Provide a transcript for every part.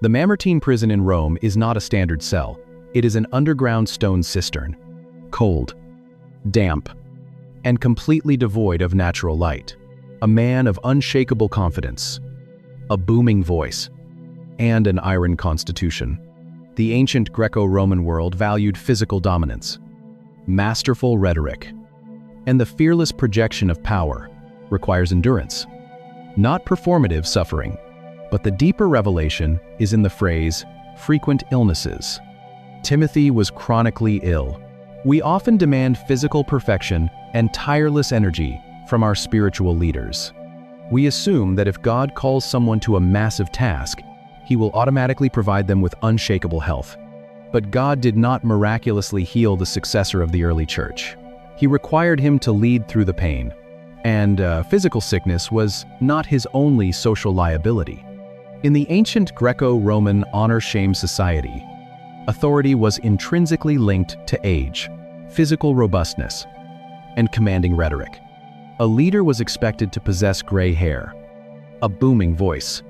The Mamertine prison in Rome is not a standard cell. It is an underground stone cistern, cold, damp, and completely devoid of natural light. A man of unshakable confidence, a booming voice, and an iron constitution. The ancient Greco-Roman world valued physical dominance, masterful rhetoric, and the fearless projection of power requires endurance, not performative suffering. But the deeper revelation is in the phrase, frequent illnesses. Timothy was chronically ill. We often demand physical perfection and tireless energy from our spiritual leaders. We assume that if God calls someone to a massive task, He will automatically provide them with unshakable health. But God did not miraculously heal the successor of the early church. He required him to lead through the pain. And physical sickness was not his only social liability. In the ancient Greco-Roman honor-shame society, authority was intrinsically linked to age, physical robustness, and commanding rhetoric. A leader was expected to possess gray hair, a booming voice,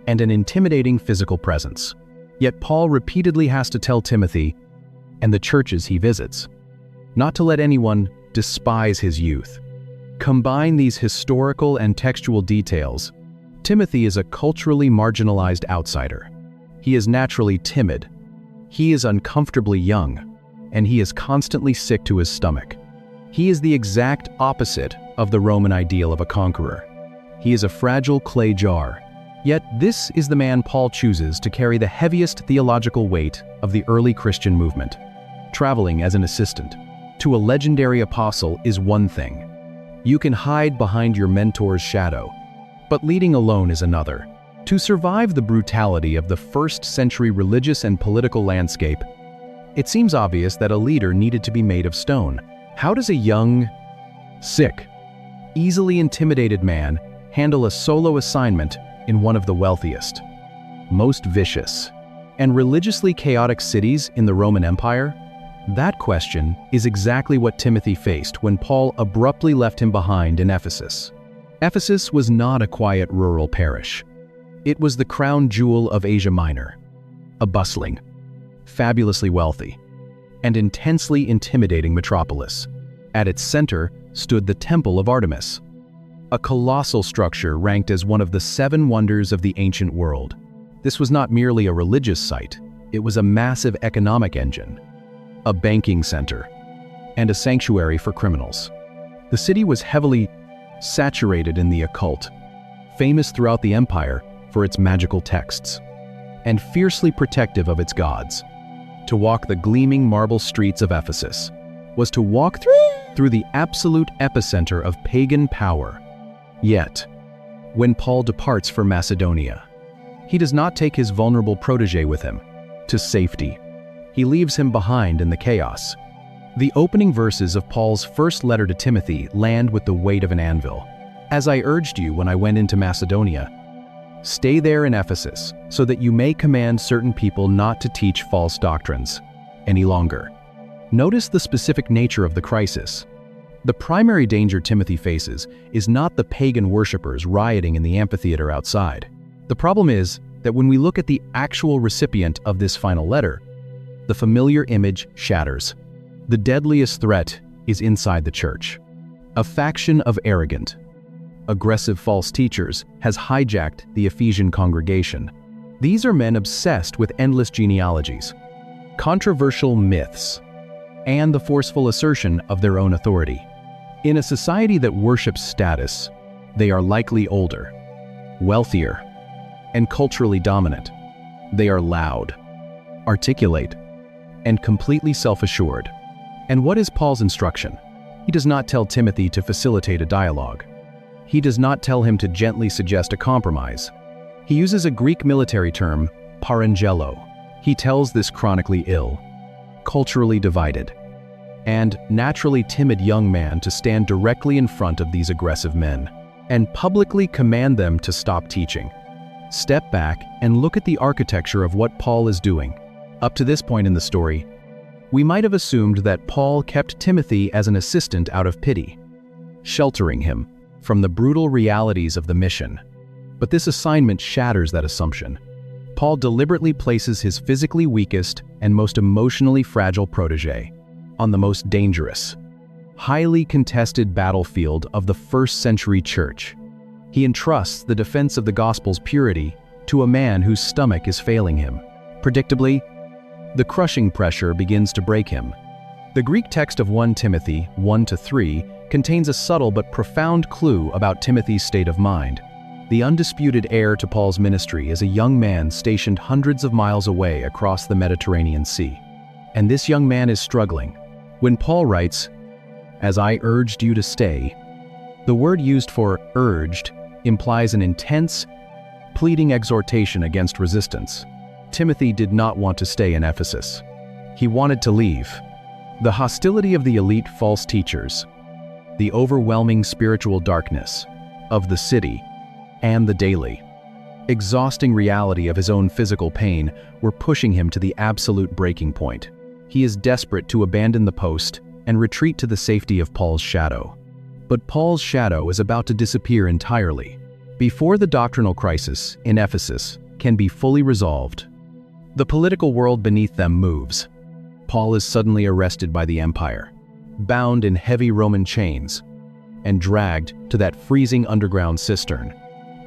and an intimidating physical presence. Yet Paul repeatedly has to tell Timothy and the churches he visits not to let anyone despise his youth. Combine these historical and textual details. Timothy is a culturally marginalized outsider. He is naturally timid. He is uncomfortably young, and he is constantly sick to his stomach. He is the exact opposite of the Roman ideal of a conqueror. He is a fragile clay jar. Yet this is the man Paul chooses to carry the heaviest theological weight of the early Christian movement. Traveling as an assistant to a legendary apostle is one thing. You can hide behind your mentor's shadow, but leading alone is another. To survive the brutality of the first-century religious and political landscape, it seems obvious that a leader needed to be made of stone. How does a young, sick, easily intimidated man handle a solo assignment in one of the wealthiest, most vicious, and religiously chaotic cities in the Roman Empire? That question is exactly what Timothy faced when Paul abruptly left him behind in Ephesus. Ephesus was not a quiet rural parish. It was the crown jewel of Asia Minor, a bustling, fabulously wealthy, and intensely intimidating metropolis. At its center stood the Temple of Artemis, a colossal structure ranked as one of the 7 wonders of the ancient world. This was not merely a religious site, it was a massive economic engine, a banking center, and a sanctuary for criminals. The city was heavily saturated in the occult, famous throughout the empire for its magical texts, and fiercely protective of its gods. To walk the gleaming marble streets of Ephesus was to walk through the absolute epicenter of pagan power. Yet, when Paul departs for Macedonia, he does not take his vulnerable protege with him to safety. He leaves him behind in the chaos. The opening verses of Paul's first letter to Timothy land with the weight of an anvil. As I urged you when I went into Macedonia, stay there in Ephesus so that you may command certain people not to teach false doctrines any longer. Notice the specific nature of the crisis. The primary danger Timothy faces is not the pagan worshippers rioting in the amphitheater outside. The problem is that when we look at the actual recipient of this final letter, the familiar image shatters. The deadliest threat is inside the church. A faction of arrogant, aggressive false teachers has hijacked the Ephesian congregation. These are men obsessed with endless genealogies, controversial myths, and the forceful assertion of their own authority. In a society that worships status, they are likely older, wealthier, and culturally dominant. They are loud, articulate, and completely self-assured. And what is Paul's instruction? He does not tell Timothy to facilitate a dialogue. He does not tell him to gently suggest a compromise. He uses a Greek military term, parangelo. He tells this chronically ill, culturally divided, and naturally timid young man to stand directly in front of these aggressive men and publicly command them to stop teaching. Step back and look at the architecture of what Paul is doing. Up to this point in the story, we might have assumed that Paul kept Timothy as an assistant out of pity, sheltering him from the brutal realities of the mission. But this assignment shatters that assumption. Paul deliberately places his physically weakest and most emotionally fragile protege on the most dangerous, highly contested battlefield of the first-century church. He entrusts the defense of the gospel's purity to a man whose stomach is failing him. Predictably, the crushing pressure begins to break him. The Greek text of 1 Timothy 1-3 contains a subtle but profound clue about Timothy's state of mind. The undisputed heir to Paul's ministry is a young man stationed hundreds of miles away across the Mediterranean Sea. And this young man is struggling. When Paul writes, "As I urged you to stay," the word used for urged implies an intense, pleading exhortation against resistance. Timothy did not want to stay in Ephesus. He wanted to leave. The hostility of the elite false teachers, the overwhelming spiritual darkness of the city, and the daily, exhausting reality of his own physical pain were pushing him to the absolute breaking point. He is desperate to abandon the post and retreat to the safety of Paul's shadow. But Paul's shadow is about to disappear entirely. Before the doctrinal crisis in Ephesus can be fully resolved, the political world beneath them moves. Paul is suddenly arrested by the empire, bound in heavy Roman chains, and dragged to that freezing underground cistern.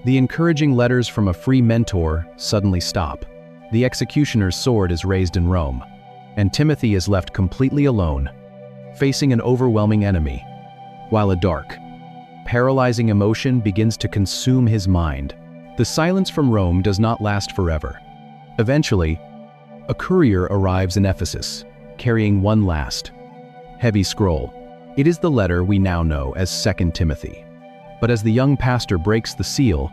The encouraging letters from a free mentor suddenly stop. The executioner's sword is raised in Rome, and Timothy is left completely alone, facing an overwhelming enemy, while a dark, paralyzing emotion begins to consume his mind. The silence from Rome does not last forever. Eventually, a courier arrives in Ephesus, carrying one last, heavy scroll. It is the letter we now know as 2 Timothy. But as the young pastor breaks the seal,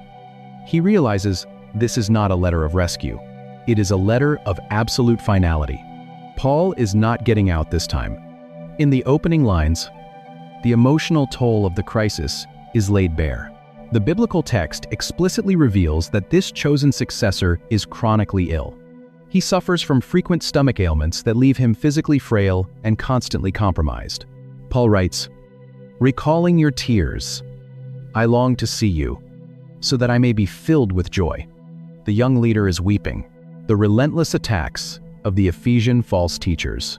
he realizes this is not a letter of rescue. It is a letter of absolute finality. Paul is not getting out this time. In the opening lines, the emotional toll of the crisis is laid bare. The biblical text explicitly reveals that this chosen successor is chronically ill. He suffers from frequent stomach ailments that leave him physically frail and constantly compromised. Paul writes, "Recalling your tears, I long to see you, so that I may be filled with joy." The young leader is weeping. The relentless attacks of the Ephesian false teachers,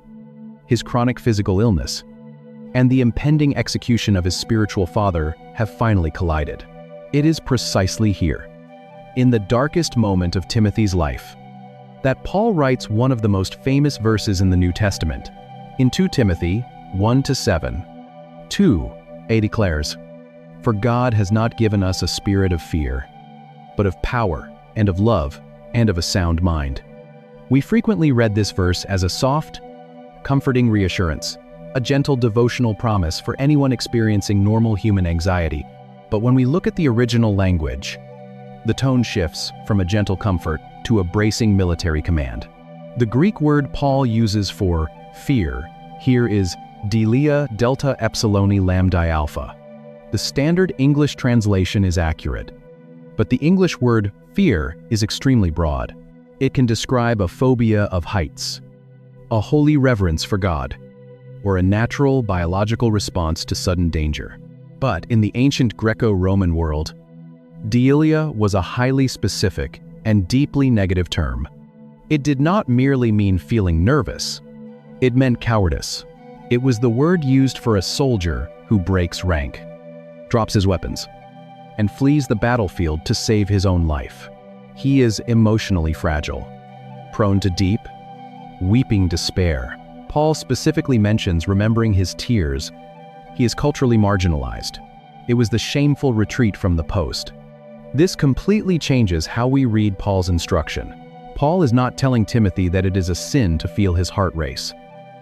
his chronic physical illness, and the impending execution of his spiritual father have finally collided. It is precisely here, in the darkest moment of Timothy's life, that Paul writes one of the most famous verses in the New Testament. In 2 Timothy 1-7, 2a declares, "For God has not given us a spirit of fear, but of power and of love and of a sound mind." We frequently read this verse as a soft, comforting reassurance, a gentle devotional promise for anyone experiencing normal human anxiety. But when we look at the original language, the tone shifts from a gentle comfort to a bracing military command. The Greek word Paul uses for fear here is delia delta epsilon lambda alpha. The standard English translation is accurate, but the English word fear is extremely broad. It can describe a phobia of heights, a holy reverence for God, or a natural biological response to sudden danger. But in the ancient Greco-Roman world, delia was a highly specific and deeply negative term. It did not merely mean feeling nervous. It meant cowardice. It was the word used for a soldier who breaks rank, drops his weapons, and flees the battlefield to save his own life. He is emotionally fragile, prone to deep, weeping despair. Paul specifically mentions remembering his tears. He is culturally marginalized. It was the shameful retreat from the post. This completely changes how we read Paul's instruction. Paul is not telling Timothy that it is a sin to feel his heart race.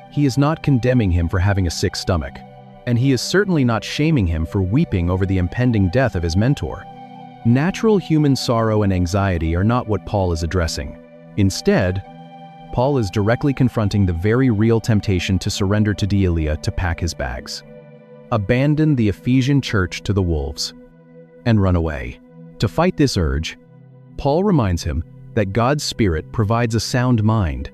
He is not condemning him for having a sick stomach, and he is certainly not shaming him for weeping over the impending death of his mentor. Natural human sorrow and anxiety are not what Paul is addressing. Instead, Paul is directly confronting the very real temptation to surrender to Delia to pack his bags, abandon the Ephesian church to the wolves, and run away. To fight this urge, Paul reminds him that God's Spirit provides a sound mind,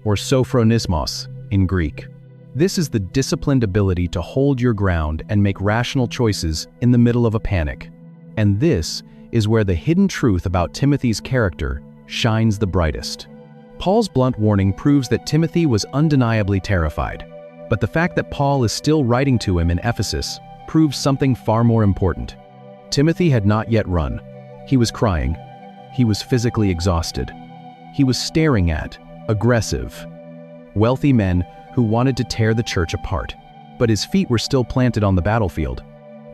or sophronismos in Greek. This is the disciplined ability to hold your ground and make rational choices in the middle of a panic. And this is where the hidden truth about Timothy's character shines the brightest. Paul's blunt warning proves that Timothy was undeniably terrified, but the fact that Paul is still writing to him in Ephesus proves something far more important. Timothy had not yet run. He was crying. He was physically exhausted. He was staring at aggressive, wealthy men who wanted to tear the church apart, but his feet were still planted on the battlefield.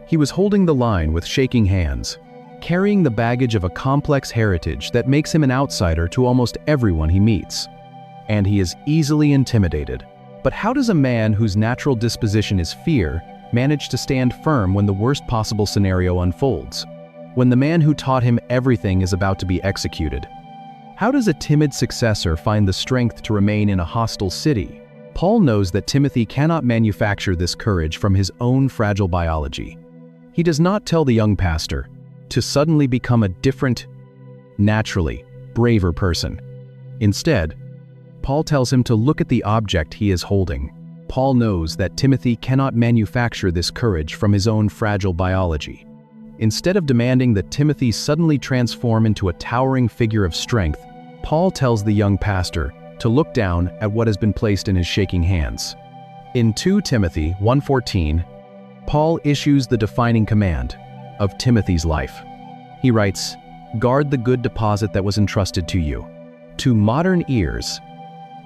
He was holding the line with shaking hands, carrying the baggage of a complex heritage that makes him an outsider to almost everyone he meets. And he is easily intimidated. But how does a man whose natural disposition is fear manage to stand firm when the worst possible scenario unfolds? When the man who taught him everything is about to be executed? How does a timid successor find the strength to remain in a hostile city? Paul knows that Timothy cannot manufacture this courage from his own fragile biology. He does not tell the young pastor to suddenly become a different, naturally, braver person. Instead, Paul tells him to look at the object he is holding. Paul knows that Timothy cannot manufacture this courage from his own fragile biology. Instead of demanding that Timothy suddenly transform into a towering figure of strength, Paul tells the young pastor to look down at what has been placed in his shaking hands. In 2 Timothy 1:14, Paul issues the defining command of Timothy's life. He writes, "Guard the good deposit that was entrusted to you." To modern ears,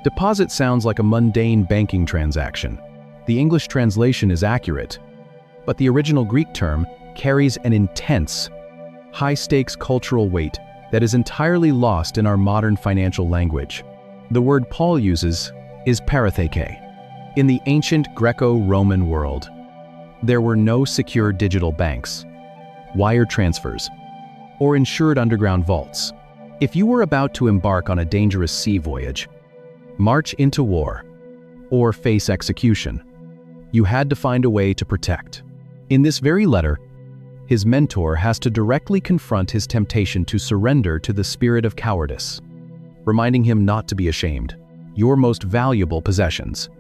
deposit sounds like a mundane banking transaction. The English translation is accurate, but the original Greek term carries an intense, high-stakes cultural weight that is entirely lost in our modern financial language. The word Paul uses is paratheke. In the ancient Greco-Roman world, there were no secure digital banks, wire transfers, or insured underground vaults. If you were about to embark on a dangerous sea voyage, march into war, or face execution, you had to find a way to protect. In this very letter, his mentor has to directly confront his temptation to surrender to the spirit of cowardice, reminding him not to be ashamed. Your most valuable possessions.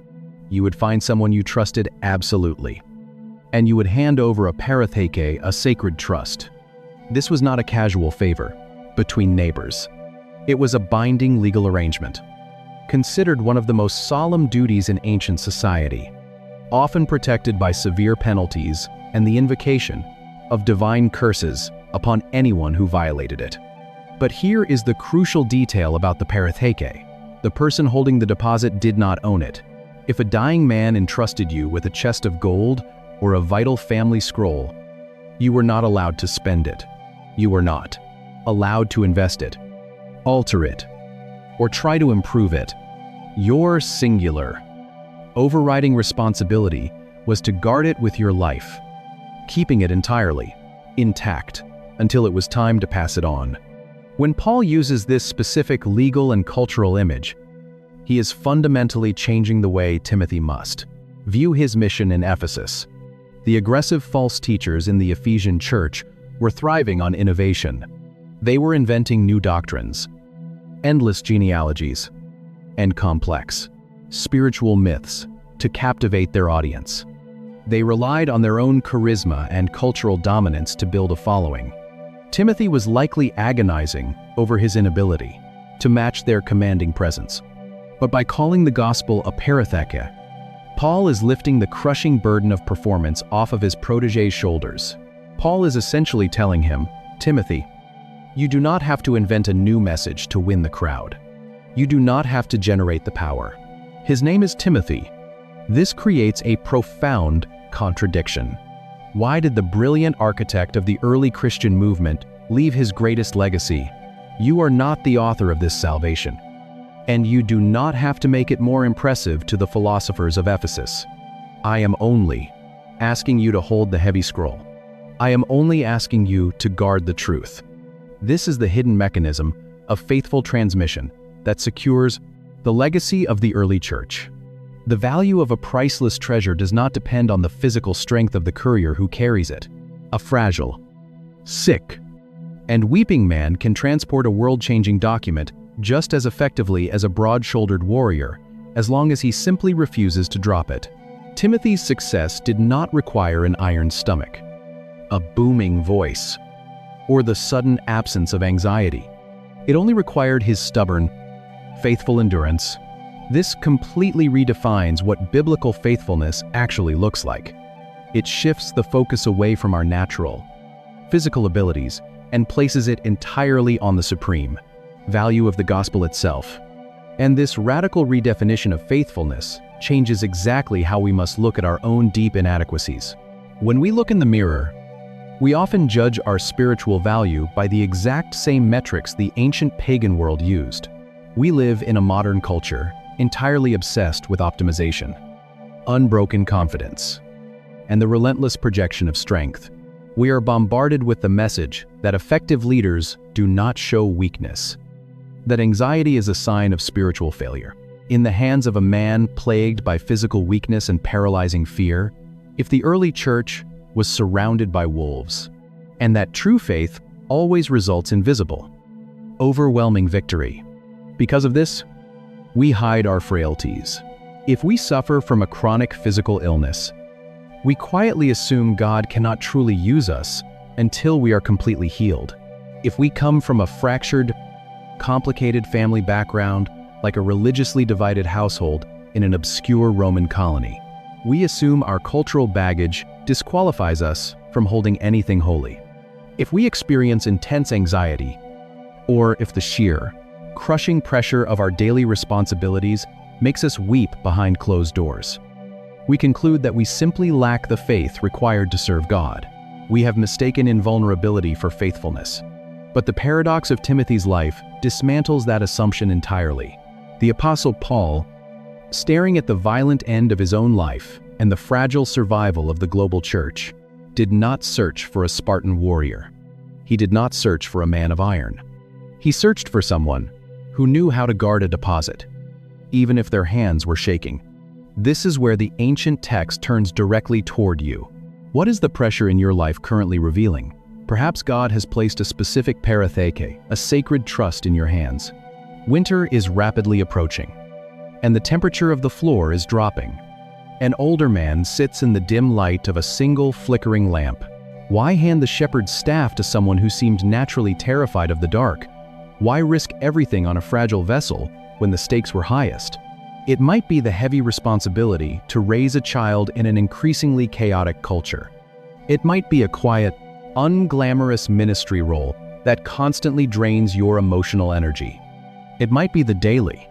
You would find someone you trusted absolutely, and you would hand over a paratheke, a sacred trust. This was not a casual favor between neighbors. It was a binding legal arrangement, considered one of the most solemn duties in ancient society, often protected by severe penalties and the invocation of divine curses upon anyone who violated it. But here is the crucial detail about the paratheke. The person holding the deposit did not own it. If a dying man entrusted you with a chest of gold or a vital family scroll, you were not allowed to spend it. You were not allowed to invest it, alter it, or try to improve it. Your singular, overriding responsibility was to guard it with your life, keeping it entirely intact until it was time to pass it on. When Paul uses this specific legal and cultural image, he is fundamentally changing the way Timothy must view his mission in Ephesus. The aggressive false teachers in the Ephesian church were thriving on innovation. They were inventing new doctrines, endless genealogies, and complex, spiritual myths to captivate their audience. They relied on their own charisma and cultural dominance to build a following. Timothy was likely agonizing over his inability to match their commanding presence. But by calling the gospel a paratheke, Paul is lifting the crushing burden of performance off of his protege's shoulders. Paul is essentially telling him, Timothy, you do not have to invent a new message to win the crowd. You do not have to generate the power. His name is Timothy. This creates a profound contradiction. Why did the brilliant architect of the early Christian movement leave his greatest legacy? You are not the author of this salvation, and you do not have to make it more impressive to the philosophers of Ephesus. I am only asking you to hold the heavy scroll. I am only asking you to guard the truth. This is the hidden mechanism of faithful transmission that secures the legacy of the early church. The value of a priceless treasure does not depend on the physical strength of the courier who carries it. A fragile, sick, and weeping man can transport a world-changing document just as effectively as a broad-shouldered warrior, as long as he simply refuses to drop it. Timothy's success did not require an iron stomach, a booming voice, or the sudden absence of anxiety. It only required his stubborn, faithful endurance. This completely redefines what biblical faithfulness actually looks like. It shifts the focus away from our natural, physical abilities and places it entirely on the supreme value of the gospel itself. And this radical redefinition of faithfulness changes exactly how we must look at our own deep inadequacies. When we look in the mirror, we often judge our spiritual value by the exact same metrics the ancient pagan world used. We live in a modern culture entirely obsessed with optimization, unbroken confidence, and the relentless projection of strength. We are bombarded with the message that effective leaders do not show weakness, that anxiety is a sign of spiritual failure. In the hands of a man plagued by physical weakness and paralyzing fear, if the early church was surrounded by wolves, and that true faith always results in visible, overwhelming victory. Because of this, we hide our frailties. If we suffer from a chronic physical illness, we quietly assume God cannot truly use us until we are completely healed. If we come from a fractured, complicated family background, like a religiously divided household in an obscure Roman colony, we assume our cultural baggage disqualifies us from holding anything holy. If we experience intense anxiety, or if the sheer, crushing pressure of our daily responsibilities makes us weep behind closed doors, we conclude that we simply lack the faith required to serve God. We have mistaken invulnerability for faithfulness. But the paradox of Timothy's life dismantles that assumption entirely. The Apostle Paul, staring at the violent end of his own life and the fragile survival of the global church, did not search for a Spartan warrior. He did not search for a man of iron. He searched for someone who knew how to guard a deposit, even if their hands were shaking. This is where the ancient text turns directly toward you. What is the pressure in your life currently revealing? Perhaps God has placed a specific paratheke, a sacred trust in your hands. Winter is rapidly approaching, and the temperature of the floor is dropping. An older man sits in the dim light of a single flickering lamp. Why hand the shepherd's staff to someone who seemed naturally terrified of the dark? Why risk everything on a fragile vessel when the stakes were highest? It might be the heavy responsibility to raise a child in an increasingly chaotic culture. It might be a quiet, unglamorous ministry role that constantly drains your emotional energy. It might be the daily,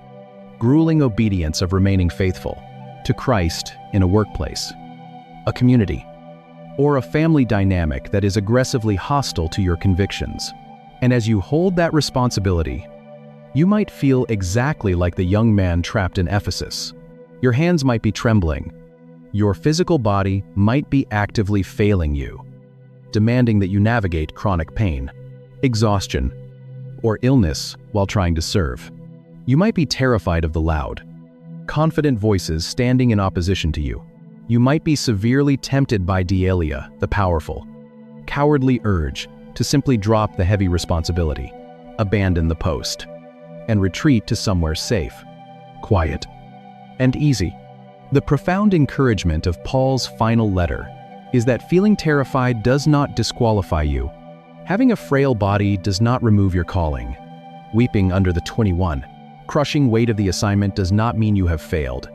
grueling obedience of remaining faithful to Christ in a workplace, a community, or a family dynamic that is aggressively hostile to your convictions. And as you hold that responsibility, you might feel exactly like the young man trapped in Ephesus. Your hands might be trembling. Your physical body might be actively failing you, demanding that you navigate chronic pain, exhaustion, or illness while trying to serve. You might be terrified of the loud, confident voices standing in opposition to you. You might be severely tempted by Dealia, the powerful, cowardly urge to simply drop the heavy responsibility, abandon the post, and retreat to somewhere safe, quiet, and easy. The profound encouragement of Paul's final letter is that feeling terrified does not disqualify you. Having a frail body does not remove your calling. Weeping under the 21, crushing weight of the assignment does not mean you have failed.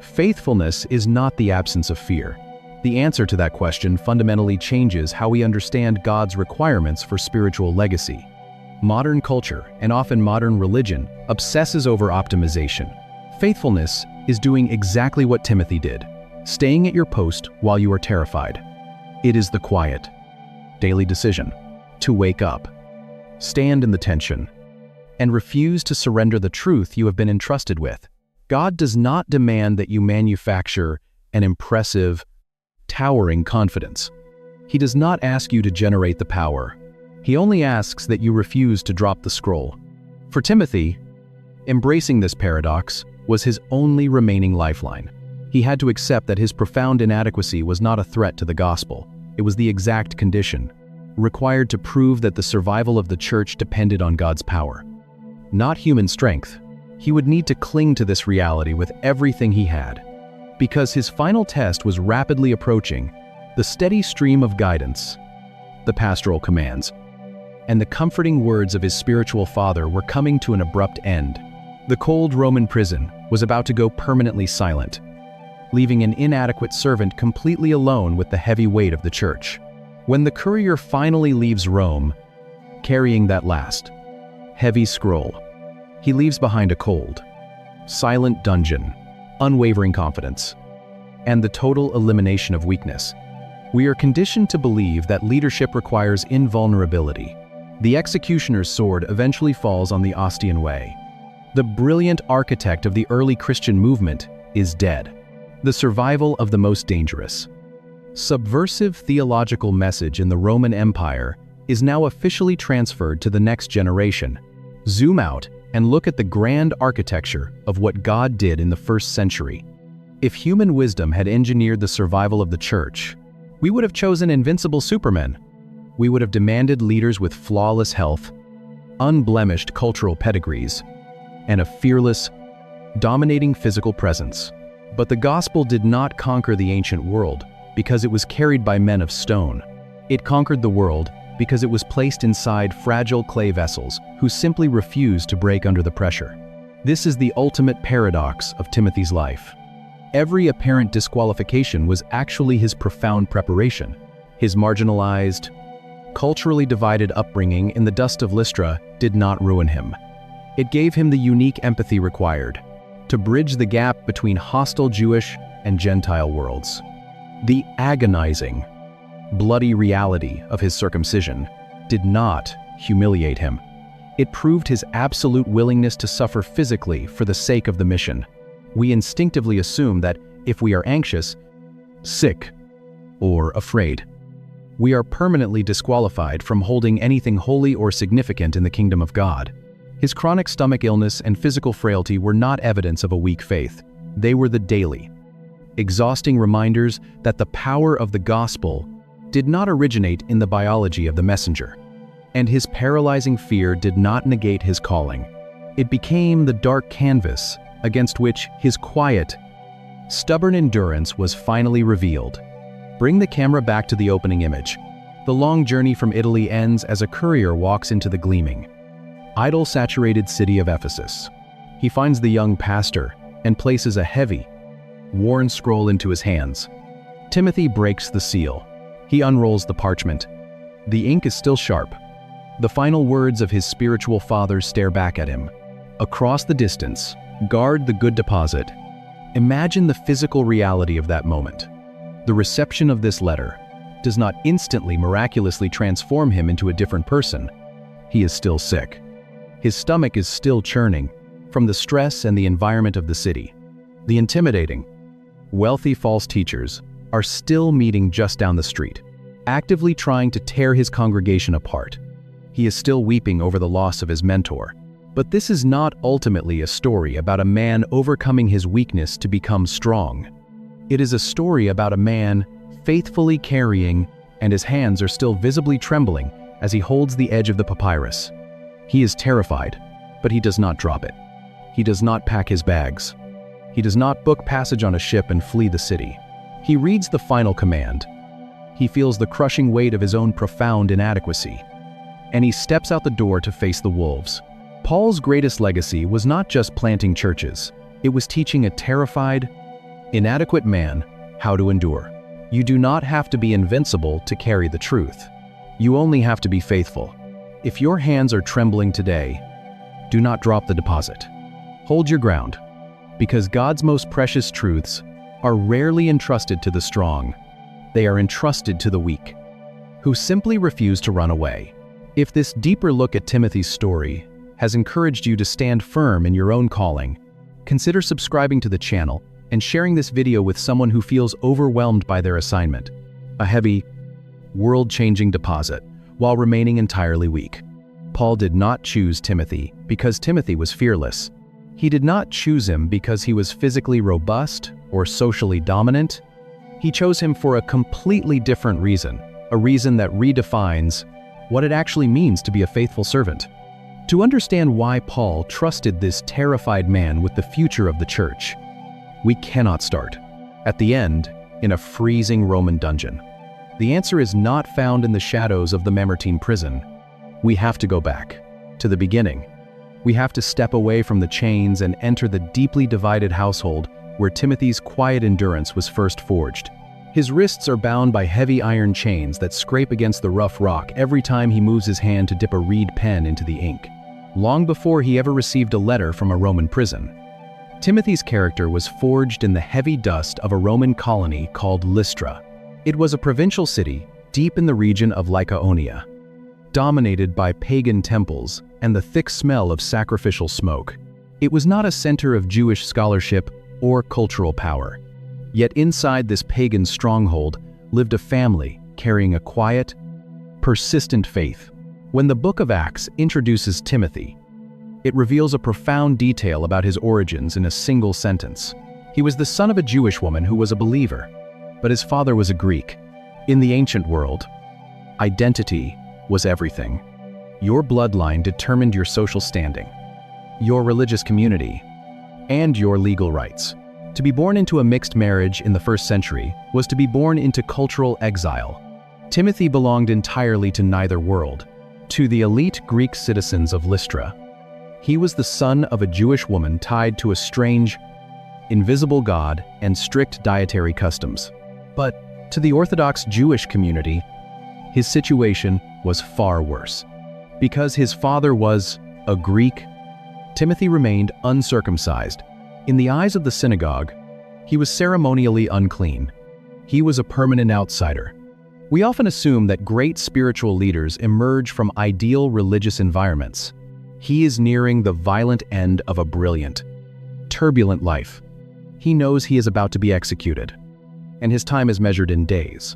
Faithfulness is not the absence of fear. The answer to that question fundamentally changes how we understand God's requirements for spiritual legacy. Modern culture, and often modern religion, obsesses over optimization. Faithfulness is doing exactly what Timothy did, staying at your post while you are terrified. It is the quiet, daily decision to wake up, stand in the tension, and refuse to surrender the truth you have been entrusted with. God does not demand that you manufacture an impressive, towering confidence. He does not ask you to generate the power. He only asks that you refuse to drop the scroll. For Timothy, embracing this paradox was his only remaining lifeline. He had to accept that his profound inadequacy was not a threat to the gospel. It was the exact condition required to prove that the survival of the church depended on God's power, not human strength. He would need to cling to this reality with everything he had. Because his final test was rapidly approaching, the steady stream of guidance, the pastoral commands, and the comforting words of his spiritual father were coming to an abrupt end. The cold Roman prison was about to go permanently silent, leaving an inadequate servant completely alone with the heavy weight of the church. When the courier finally leaves Rome, carrying that last, heavy scroll, he leaves behind a cold, silent dungeon, unwavering confidence, and the total elimination of weakness. We are conditioned to believe that leadership requires invulnerability. The executioner's sword eventually falls on the Ostian Way. The brilliant architect of the early Christian movement is dead. The survival of the most dangerous, subversive theological message in the Roman Empire is now officially transferred to the next generation. Zoom out and look at the grand architecture of what God did in the first century. If human wisdom had engineered the survival of the church, we would have chosen invincible supermen. We would have demanded leaders with flawless health, unblemished cultural pedigrees, and a fearless, dominating physical presence. But the gospel did not conquer the ancient world because it was carried by men of stone. It conquered the world because it was placed inside fragile clay vessels who simply refused to break under the pressure. This is the ultimate paradox of Timothy's life. Every apparent disqualification was actually his profound preparation. His marginalized, culturally divided upbringing in the dust of Lystra did not ruin him. It gave him the unique empathy required to bridge the gap between hostile Jewish and Gentile worlds. The agonizing, bloody reality of his circumcision did not humiliate him. It proved his absolute willingness to suffer physically for the sake of the mission. We instinctively assume that if we are anxious, sick, or afraid, we are permanently disqualified from holding anything holy or significant in the kingdom of God. His chronic stomach illness and physical frailty were not evidence of a weak faith. They were the daily, exhausting reminders that the power of the gospel did not originate in the biology of the messenger. And his paralyzing fear did not negate his calling. It became the dark canvas against which his quiet, stubborn endurance was finally revealed. Bring the camera back to the opening image. The long journey from Italy ends as a courier walks into the gleaming, idol-saturated city of Ephesus. He finds the young pastor and places a heavy, worn scroll into his hands. Timothy breaks the seal. He unrolls the parchment. The ink is still sharp. The final words of his spiritual father stare back at him. Across the distance, guard the good deposit. Imagine the physical reality of that moment. The reception of this letter does not instantly miraculously transform him into a different person. He is still sick. His stomach is still churning from the stress and the environment of the city. The intimidating, wealthy false teachers are still meeting just down the street, actively trying to tear his congregation apart. He is still weeping over the loss of his mentor. But this is not ultimately a story about a man overcoming his weakness to become strong. It is a story about a man faithfully carrying, and his hands are still visibly trembling as he holds the edge of the papyrus. He is terrified, but he does not drop it. He does not pack his bags. He does not book passage on a ship and flee the city. He reads the final command. He feels the crushing weight of his own profound inadequacy, and he steps out the door to face the wolves. Paul's greatest legacy was not just planting churches. It was teaching a terrified, inadequate man how to endure. You do not have to be invincible to carry the truth. You only have to be faithful. If your hands are trembling today, do not drop the deposit. Hold your ground, because God's most precious truths are rarely entrusted to the strong. They are entrusted to the weak, who simply refuse to run away. If this deeper look at Timothy's story has encouraged you to stand firm in your own calling, consider subscribing to the channel and sharing this video with someone who feels overwhelmed by their assignment, a heavy, world-changing deposit, while remaining entirely weak. Paul did not choose Timothy because Timothy was fearless. He did not choose him because he was physically robust or socially dominant. He chose him for a completely different reason, a reason that redefines what it actually means to be a faithful servant. To understand why Paul trusted this terrified man with the future of the church, we cannot start, at the end, in a freezing Roman dungeon. The answer is not found in the shadows of the Mamertine prison. We have to go back to the beginning. We have to step away from the chains and enter the deeply divided household where Timothy's quiet endurance was first forged. His wrists are bound by heavy iron chains that scrape against the rough rock every time he moves his hand to dip a reed pen into the ink. Long before he ever received a letter from a Roman prison, Timothy's character was forged in the heavy dust of a Roman colony called Lystra. It was a provincial city deep in the region of Lycaonia, dominated by pagan temples and the thick smell of sacrificial smoke. It was not a center of Jewish scholarship or cultural power. Yet inside this pagan stronghold lived a family carrying a quiet, persistent faith. When the book of Acts introduces Timothy, it reveals a profound detail about his origins in a single sentence. He was the son of a Jewish woman who was a believer, but his father was a Greek. In the ancient world, identity was everything. Your bloodline determined your social standing, your religious community, and your legal rights. To be born into a mixed marriage in the first century was to be born into cultural exile. Timothy belonged entirely to neither world. To the elite Greek citizens of Lystra, he was the son of a Jewish woman tied to a strange, invisible god and strict dietary customs. But to the Orthodox Jewish community, his situation was far worse. Because his father was a Greek, Timothy remained uncircumcised. In the eyes of the synagogue, he was ceremonially unclean. He was a permanent outsider. We often assume that great spiritual leaders emerge from ideal religious environments. He is nearing the violent end of a brilliant, turbulent life. He knows he is about to be executed, and his time is measured in days,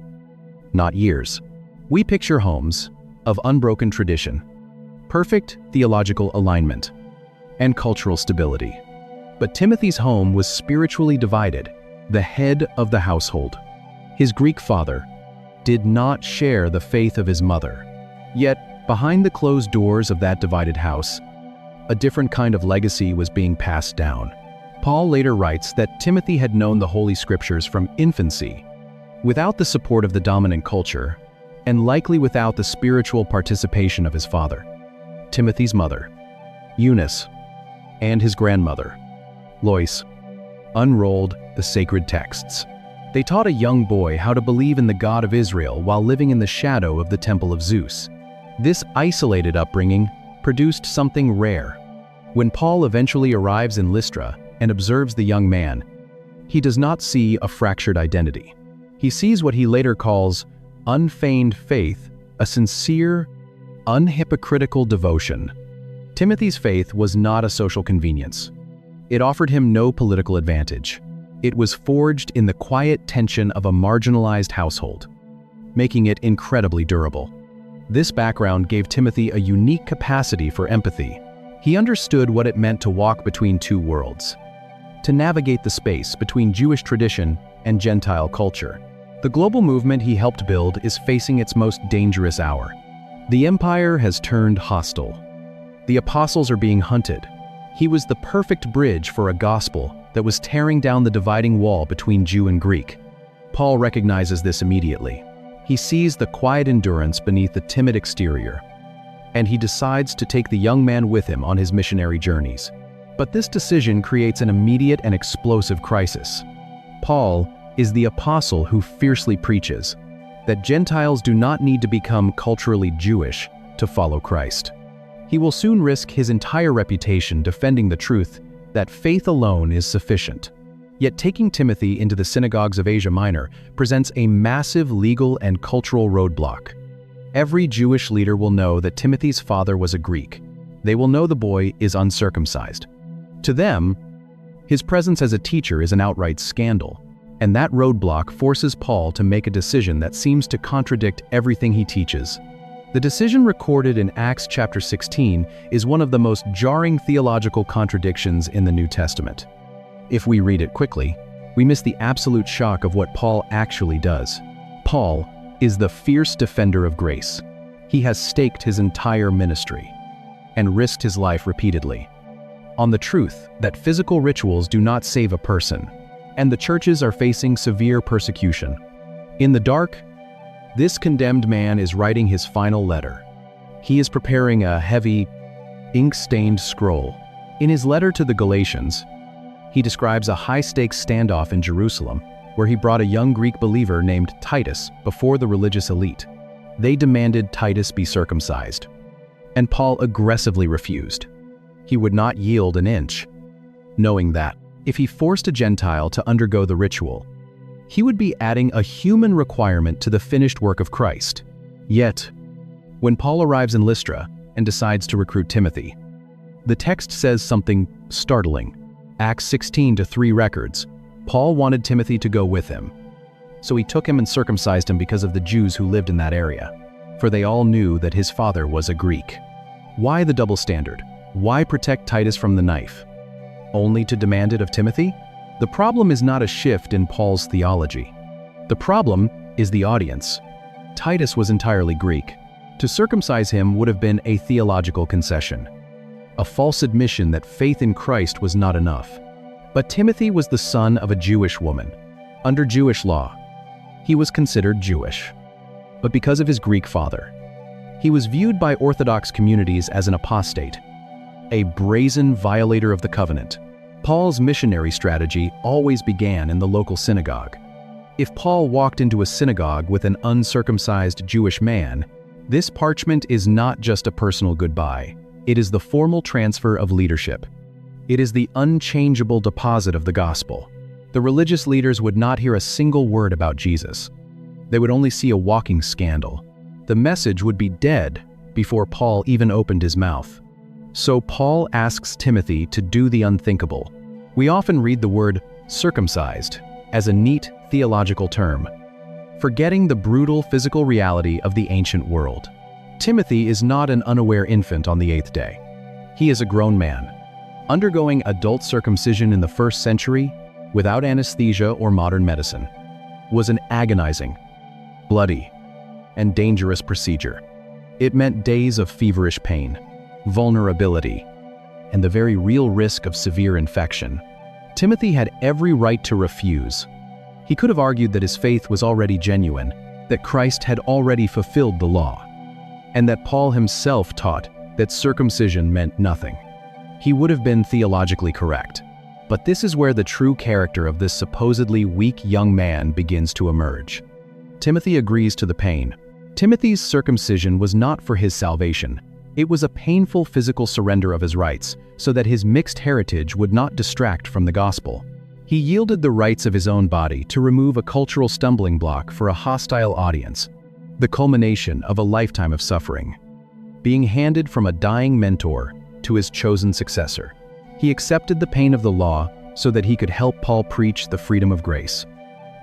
not years. We picture homes of unbroken tradition, perfect theological alignment, and cultural stability. But Timothy's home was spiritually divided, the head of the household. His Greek father did not share the faith of his mother. Yet, behind the closed doors of that divided house, a different kind of legacy was being passed down. Paul later writes that Timothy had known the Holy Scriptures from infancy, without the support of the dominant culture, and likely without the spiritual participation of his father. Timothy's mother, Eunice, and his grandmother, Lois, unrolled the sacred texts. They taught a young boy how to believe in the God of Israel while living in the shadow of the temple of Zeus. This isolated upbringing produced something rare. When Paul eventually arrives in Lystra and observes the young man, he does not see a fractured identity. He sees what he later calls unfeigned faith, a sincere, unhypocritical devotion. Timothy's faith was not a social convenience. It offered him no political advantage. It was forged in the quiet tension of a marginalized household, making it incredibly durable. This background gave Timothy a unique capacity for empathy. He understood what it meant to walk between two worlds, to navigate the space between Jewish tradition and Gentile culture. The global movement he helped build is facing its most dangerous hour. The empire has turned hostile. The apostles are being hunted. He was the perfect bridge for a gospel that was tearing down the dividing wall between Jew and Greek. Paul recognizes this immediately. He sees the quiet endurance beneath the timid exterior, and he decides to take the young man with him on his missionary journeys. But this decision creates an immediate and explosive crisis. Paul is the apostle who fiercely preaches that Gentiles do not need to become culturally Jewish to follow Christ. He will soon risk his entire reputation defending the truth that faith alone is sufficient. Yet taking Timothy into the synagogues of Asia Minor presents a massive legal and cultural roadblock. Every Jewish leader will know that Timothy's father was a Greek. They will know the boy is uncircumcised. To them, his presence as a teacher is an outright scandal, and that roadblock forces Paul to make a decision that seems to contradict everything he teaches. The decision recorded in Acts chapter 16 is one of the most jarring theological contradictions in the New Testament. If we read it quickly, we miss the absolute shock of what Paul actually does. Paul is the fierce defender of grace. He has staked his entire ministry and risked his life repeatedly on the truth that physical rituals do not save a person, and the churches are facing severe persecution. In the dark, this condemned man is writing his final letter, He is preparing a heavy, ink-stained scroll. In his letter to the Galatians, he describes a high-stakes standoff in Jerusalem where he brought a young Greek believer named Titus before the religious elite. They demanded Titus be circumcised, and Paul aggressively refused. He would not yield an inch, knowing that if he forced a Gentile to undergo the ritual, he would be adding a human requirement to the finished work of Christ. Yet, when Paul arrives in Lystra and decides to recruit Timothy, the text says something startling. Acts 16:3 records, Paul wanted Timothy to go with him. So he took him and circumcised him because of the Jews who lived in that area, for they all knew that his father was a Greek. Why the double standard? Why protect Titus from the knife? Only to demand it of Timothy? The problem is not a shift in Paul's theology. The problem is the audience. Titus was entirely Greek. To circumcise him would have been a theological concession, a false admission that faith in Christ was not enough. But Timothy was the son of a Jewish woman. Under Jewish law, he was considered Jewish. But because of his Greek father, he was viewed by Orthodox communities as an apostate, a brazen violator of the covenant. Paul's missionary strategy always began in the local synagogue. If Paul walked into a synagogue with an uncircumcised Jewish man, this parchment is not just a personal goodbye. It is the formal transfer of leadership. It is the unchangeable deposit of the gospel. The religious leaders would not hear a single word about Jesus. They would only see a walking scandal. The message would be dead before Paul even opened his mouth. So Paul asks Timothy to do the unthinkable. We often read the word circumcised as a neat theological term, forgetting the brutal physical reality of the ancient world. Timothy is not an unaware infant on the 8th day. He is a grown man. Undergoing adult circumcision in the 1st century, without anesthesia or modern medicine, was an agonizing, bloody, and dangerous procedure. It meant days of feverish pain, vulnerability, and the very real risk of severe infection. Timothy had every right to refuse. He could have argued that his faith was already genuine, that Christ had already fulfilled the law, and that Paul himself taught that circumcision meant nothing. He would have been theologically correct. But this is where the true character of this supposedly weak young man begins to emerge. Timothy agrees to the pain. Timothy's circumcision was not for his salvation. It was a painful physical surrender of his rights, so that his mixed heritage would not distract from the gospel. He yielded the rights of his own body to remove a cultural stumbling block for a hostile audience, the culmination of a lifetime of suffering, being handed from a dying mentor to his chosen successor. He accepted the pain of the law so that he could help Paul preach the freedom of grace.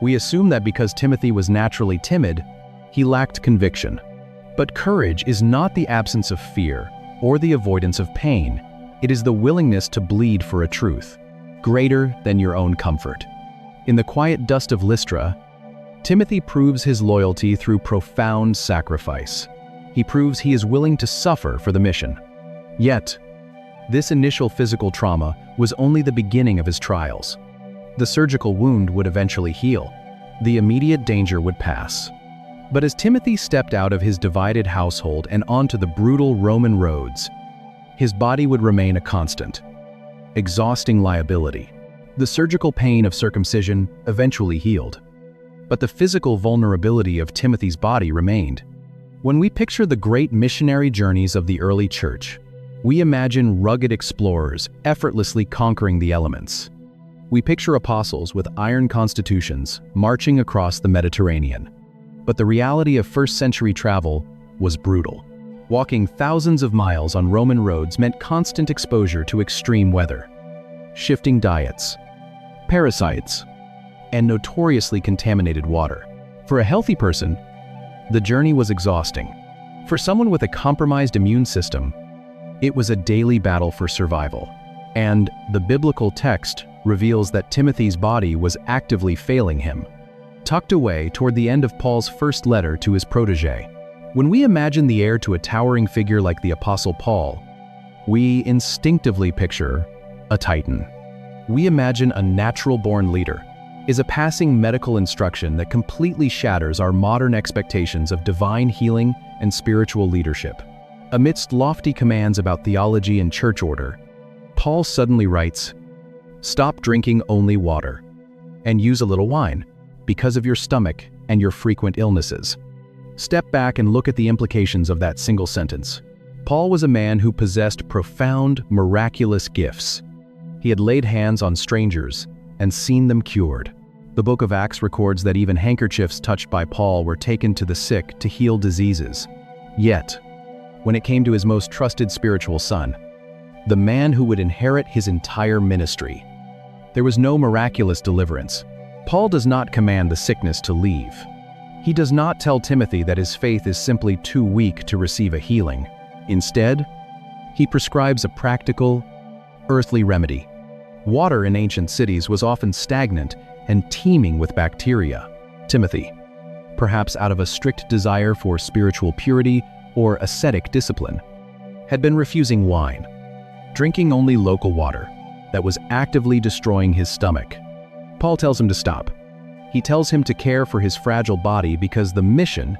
We assume that because Timothy was naturally timid, he lacked conviction. But courage is not the absence of fear or the avoidance of pain. It is the willingness to bleed for a truth greater than your own comfort. In the quiet dust of Lystra, Timothy proves his loyalty through profound sacrifice. He proves he is willing to suffer for the mission. Yet, this initial physical trauma was only the beginning of his trials. The surgical wound would eventually heal. The immediate danger would pass. But as Timothy stepped out of his divided household and onto the brutal Roman roads, his body would remain a constant, exhausting liability. The surgical pain of circumcision eventually healed, but the physical vulnerability of Timothy's body remained. When we picture the great missionary journeys of the early church, we imagine rugged explorers effortlessly conquering the elements. We picture apostles with iron constitutions marching across the Mediterranean. But the reality of first-century travel was brutal. Walking thousands of miles on Roman roads meant constant exposure to extreme weather, shifting diets, parasites, and notoriously contaminated water. For a healthy person, the journey was exhausting. For someone with a compromised immune system, it was a daily battle for survival. And the biblical text reveals that Timothy's body was actively failing him. Tucked away toward the end of Paul's first letter to his protege. When we imagine the heir to a towering figure like the Apostle Paul, we instinctively picture a titan. We imagine a natural-born leader is a passing medical instruction that completely shatters our modern expectations of divine healing and spiritual leadership. Amidst lofty commands about theology and church order, Paul suddenly writes, "Stop drinking only water, and use a little wine, because of your stomach and your frequent illnesses." Step back and look at the implications of that single sentence. Paul was a man who possessed profound, miraculous gifts. He had laid hands on strangers and seen them cured. The book of Acts records that even handkerchiefs touched by Paul were taken to the sick to heal diseases. Yet, when it came to his most trusted spiritual son, the man who would inherit his entire ministry, there was no miraculous deliverance. Paul does not command the sickness to leave. He does not tell Timothy that his faith is simply too weak to receive a healing. Instead, he prescribes a practical, earthly remedy. Water in ancient cities was often stagnant and teeming with bacteria. Timothy, perhaps out of a strict desire for spiritual purity or ascetic discipline, had been refusing wine, drinking only local water that was actively destroying his stomach. Paul tells him to stop. He tells him to care for his fragile body because the mission